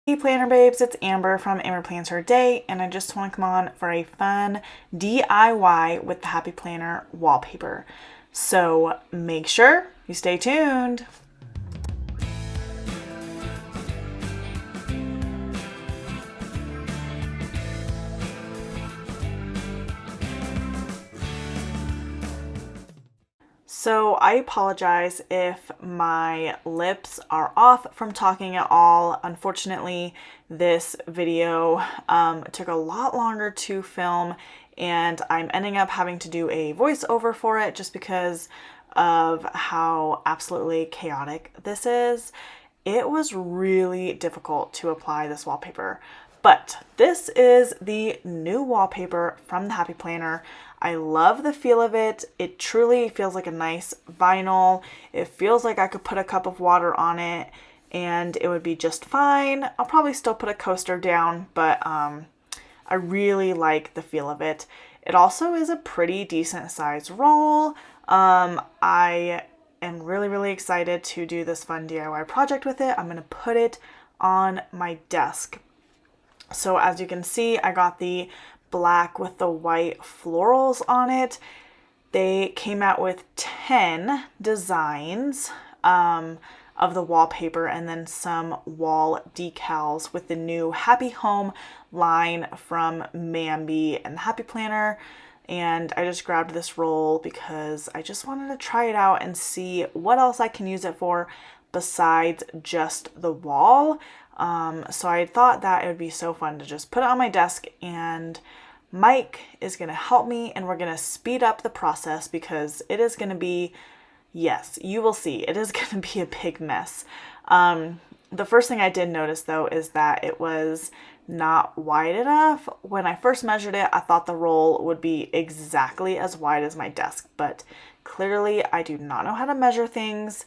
Hey planner babes, it's Amber from AmberPlansHerDay, and I just want to come on for a fun DIY with the Happy Planner wallpaper. So make sure you stay tuned. So I apologize if my lips are off from talking at all. Unfortunately, this video took a lot longer to film, and I'm ending up having to do a voiceover for it just because of how absolutely chaotic this is. It was really difficult to apply this wallpaper. But this is the new wallpaper from the Happy Planner. I love the feel of it. It truly feels like a nice vinyl. It feels like I could put a cup of water on it and it would be just fine. I'll probably still put a coaster down, but I really like the feel of it. It also is a pretty decent size roll. I am really excited to do this fun DIY project with it. I'm going to put it on my desk. So as you can see, I got the black with the white florals on it. They came out with 10 designs of the wallpaper and then some wall decals with the new Happy Home line from MAMBI and the Happy Planner. And I just grabbed this roll because I just wanted to try it out and see what else I can use it for besides just the wall. So I thought that it would be so fun to just put it on my desk, and Mike is going to help me and we're going to speed up the process because it is going to be, yes, you will see, it is going to be a big mess. The first thing I did notice though is that it was not wide enough. When I first measured it, I thought the roll would be exactly as wide as my desk, but clearly I do not know how to measure things.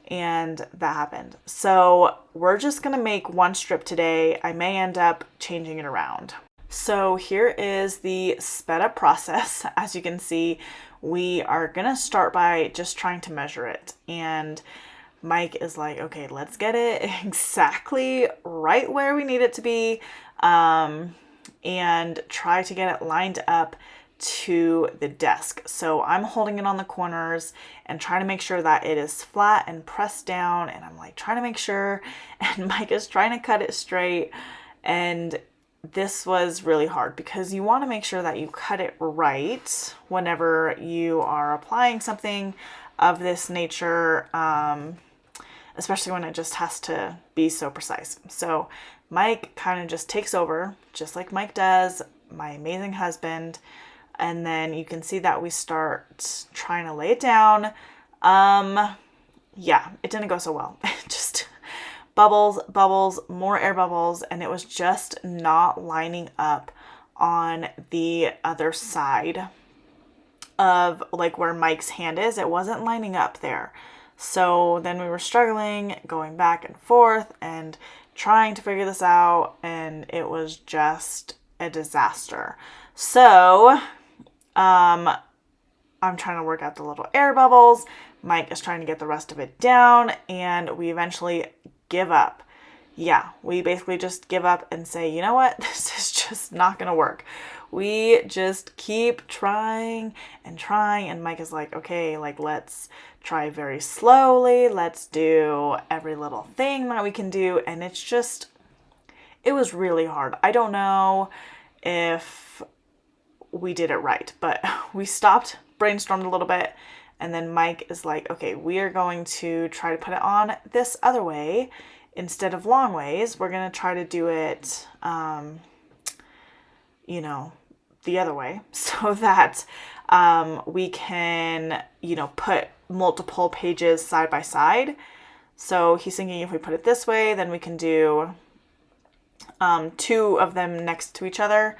And that happened. So we're just gonna make one strip today. I may end up changing it around. So here is the sped up process. As you can see, we are gonna start by just trying to measure it. And Mike is like, okay, let's get it exactly right where we need it to be, and try to get it lined up to the desk. So I'm holding it on the corners and trying to make sure that it is flat and pressed down, and I'm like trying to make sure, and Mike is trying to cut it straight. And this was really hard because you want to make sure that you cut it right whenever you are applying something of this nature, especially when it just has to be so precise. So Mike kind of just takes over, just like Mike does, my amazing husband. And then you can see that we start trying to lay it down. Yeah, it didn't go so well. Just bubbles, more air bubbles, and it was just not lining up on the other side of like where Mike's hand is. It wasn't lining up there. So then we were struggling, going back and forth and trying to figure this out, and it was just a disaster. So I'm trying to work out the little air bubbles. Mike is trying to get the rest of it down, and we eventually give up. Yeah, we basically just give up and say, you know what? This is just not going to work. We just keep trying, and Mike is like, okay, like let's try very slowly. Let's do every little thing that we can do. And it's just, it was really hard. I don't know if we did it right, but we stopped, brainstormed a little bit, and then Mike is like, okay, we are going to try to put it on this other way instead of long ways. We're going to try to do it, the other way so that we can, put multiple pages side by side. So he's thinking if we put it this way, then we can do two of them next to each other.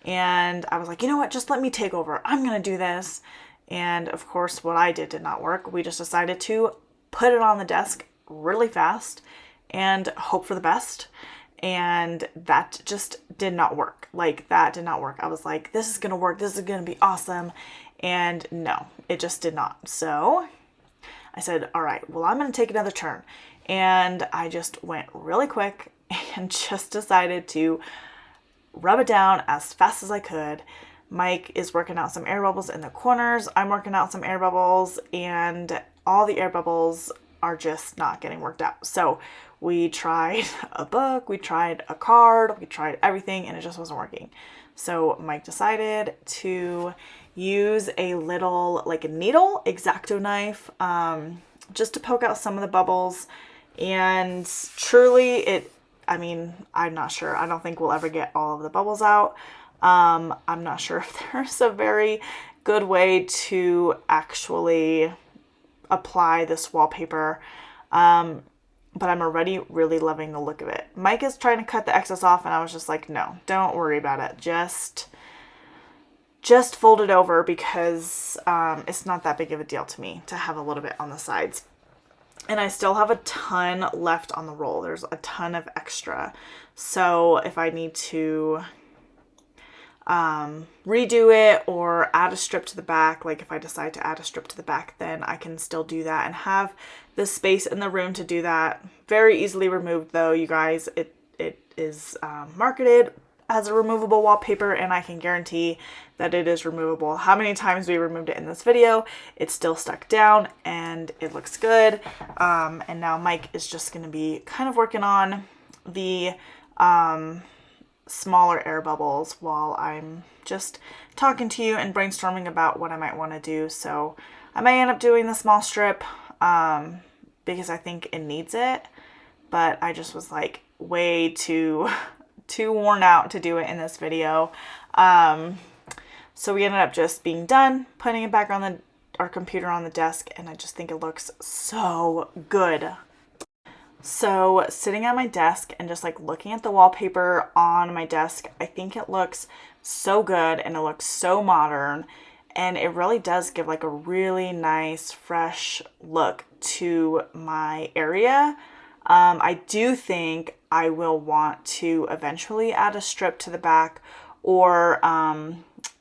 And I was like, you know what, just let me take over. I'm going to do this. And of course, what I did not work. We just decided to put it on the desk really fast and hope for the best. And that just did not work. Like, that did not work. I was like, this is going to work. This is going to be awesome. And no, it just did not. So I said, all right, well, I'm going to take another turn. And I just went really quick and just decided to rub it down as fast as I could. Mike is working out some air bubbles in the corners. I'm working out some air bubbles, and all the air bubbles are just not getting worked out. So we tried a book, we tried a card, we tried everything, and it just wasn't working. So Mike decided to use a little, like a needle X-Acto knife, just to poke out some of the bubbles. And truly I'm not sure. I don't think we'll ever get all of the bubbles out. I'm not sure if there's a very good way to actually apply this wallpaper. But I'm already really loving the look of it. Mike is trying to cut the excess off, and I was just like, no, don't worry about it. Just fold it over, because it's not that big of a deal to me to have a little bit on the sides. And I still have a ton left on the roll. There's a ton of extra. So if I need to redo it or add a strip to the back, like if I decide to add a strip to the back, then I can still do that and have the space in the room to do that. Very easily removed though, you guys. It is marketed as a removable wallpaper, and I can guarantee that it is removable. How many times we removed it in this video, it's still stuck down and it looks good. And now Mike is just going to be kind of working on the smaller air bubbles while I'm just talking to you and brainstorming about what I might want to do. So I may end up doing the small strip because I think it needs it, but I just was like way too worn out to do it in this video. So we ended up just being done, putting it back on our computer on the desk, and I just think it looks so good. So sitting at my desk and just like looking at the wallpaper on my desk, I think it looks so good and it looks so modern, and it really does give like a really nice fresh look to my area. I do think I will want to eventually add a strip to the back, or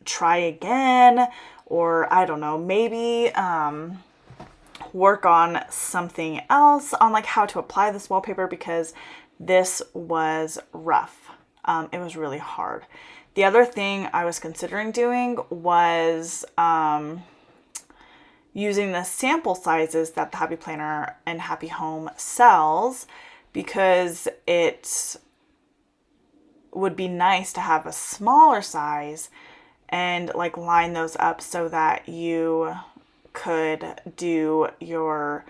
try again, or I don't know, maybe work on something else on like how to apply this wallpaper, because this was rough. It was really hard. The other thing I was considering doing was using the sample sizes that the Happy Planner and Happy Home sells, because it would be nice to have a smaller size and like line those up so that you could do your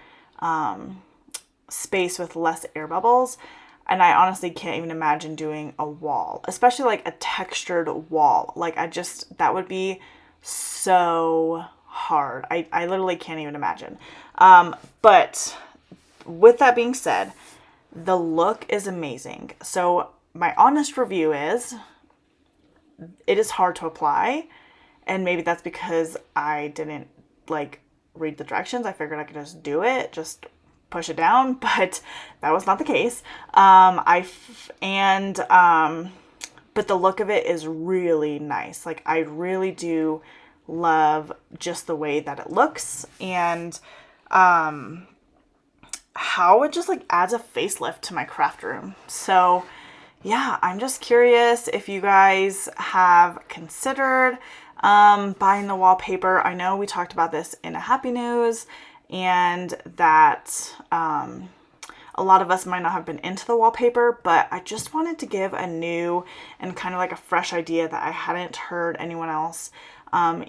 space with less air bubbles. And I honestly can't even imagine doing a wall, especially like a textured wall. Like that would be so hard. I literally can't even imagine. But with that being said, the look is amazing. So my honest review is it is hard to apply, and maybe that's because I didn't like read the directions. I figured I could just do it, just push it down, but that was not the case. But the look of it is really nice. Like I really do love just the way that it looks, and how it just like adds a facelift to my craft room. So yeah, I'm just curious if you guys have considered buying the wallpaper. I know we talked about this in a Happy News, and that a lot of us might not have been into the wallpaper, but I just wanted to give a new and kind of like a fresh idea that I hadn't heard anyone else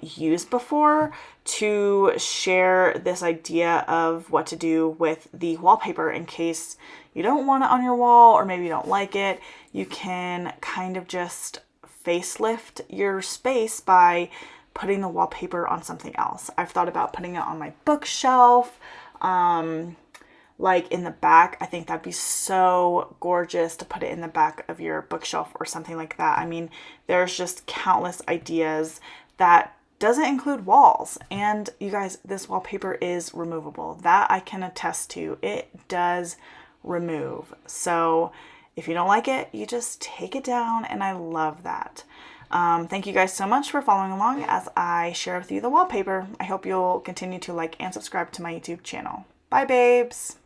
use before, to share this idea of what to do with the wallpaper in case you don't want it on your wall, or maybe you don't like it. You can kind of just facelift your space by putting the wallpaper on something else. I've thought about putting it on my bookshelf, like in the back. I think that'd be so gorgeous to put it in the back of your bookshelf or something like that. I mean, there's just countless ideas that doesn't include walls. And you guys, this wallpaper is removable. That I can attest to. It does remove. So if you don't like it, you just take it down, and I love that. Thank you guys so much for following along as I share with you the wallpaper. I hope you'll continue to like and subscribe to my YouTube channel. Bye, babes.